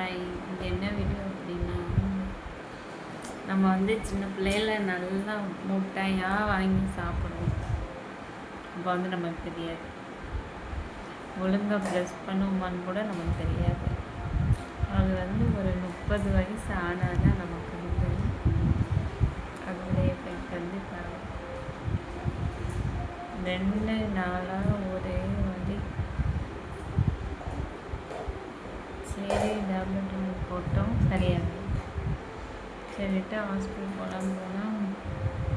Hi. இது என்ன video அப்படின்னா, நம்ம வந்து சின்ன பிள்ளையில நல்லா முட்டையாக வாங்கி சாப்பிடுவோம். அப்போ வந்து நமக்கு தெரியாது, ஒழுங்காக ப்ரெஸ் பண்ணுவோமான்னு கூட நமக்கு தெரியாது. அது வந்து ஒரு 30 வயசு ஆனால் தான் நமக்கு வந்து அதோடைய எஃபெக்ட் வந்து பரவும். 2 நாளாக ஒரே வலி. சரி டேப்லெட் ஒன்று போட்டோம், சரியாகும். சரிட்டு ஹாஸ்பிட்டல் போனால்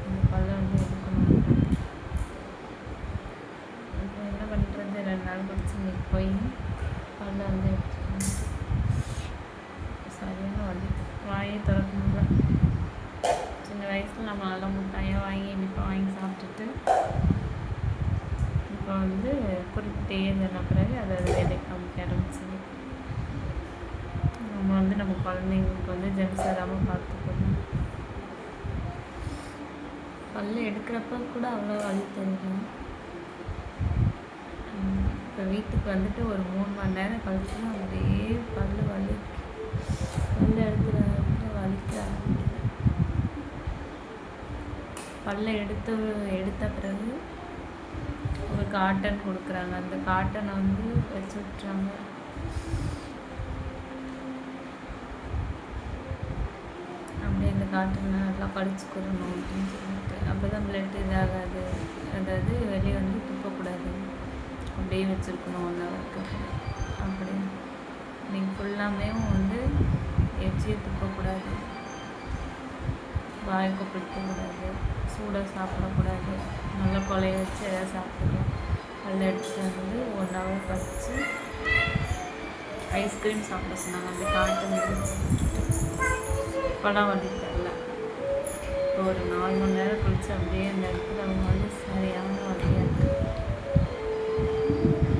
இந்த பல்லை வந்து எடுக்கணும். இப்போ என்ன பண்ணுறது, 2 நாள் கழிச்சு இன்னைக்கு போய் பல்லை வந்து எடுத்துக்கணும். சரியான வலி, வாயை திறக்க முடியல. சின்ன வயசில் நம்ம நல்லா முட்டாயாக வாங்கி இனிப்பாக வாங்கி சாப்பிட்டுட்டு இப்போ வந்து குறிப்பிட்டே இருந்த பிறகு அதை வேலை காமிக்க ஆரம்பிச்சு. நம்ம வந்து நம்ம குழந்தைங்களுக்கு வந்து ஜென்ஸ் இல்லாமல் பார்த்துக்கணும். பல்லு எடுக்கிறப்ப கூட அவ்வளோ வலி தெரியல. இப்போ வீட்டுக்கு வந்துட்டு ஒரு 3 மணி நேரம் கழிச்சு அப்படியே பல்லு வலி, பல்லு எடுக்கிற வலிக்க ஆரம்பிக்குது. பல்லை எடுத்த பிறகு ஒரு காட்டன் கொடுக்குறாங்க. அந்த காட்டனை வந்து வச்சு விட்றாங்க. அப்படியே இந்த காட்டனை நல்லா படிச்சுக்கிறணும் அப்படின்னு சொல்லிட்டு, அப்போ தான் பிளட் இதாகாது. அதாவது வெளியே வந்து துப்பக்கூடாது, அப்படியே வச்சுருக்கணும் 1 ஹவருக்கு. அப்படி நீங்கள் ஃபுல்லாமே வந்து எச்சியை துப்பக்கூடாது, வாய் கொப்பளிக்கக்கூடாது, சூடாக சாப்பிடக்கூடாது, நல்லா கொலைய வச்சு எதாவது சாப்பிடலாம். அதில் எடுத்துகிட்டு வந்து 1 ஹவர் கழிச்சு ஐஸ்கிரீம் சாப்பிட சொன்னாங்க. அப்படி காட்டன் இப்போலாம் வலி தரல. இப்போ ஒரு 4 மணி நேரம் கழிச்சு அப்படியே அந்த இடத்துல அவங்க வந்து சரியான வலியாக இருக்குது.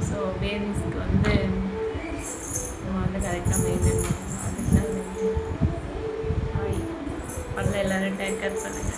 ஸோ பேபிஸ்க்கு வந்து நம்ம வந்து கரெக்டாக மெயின்டைன் பண்ணணும். அதுக்கு தான் பல்ல எல்லோரும் டேக் கேர் பண்ணுங்கள்.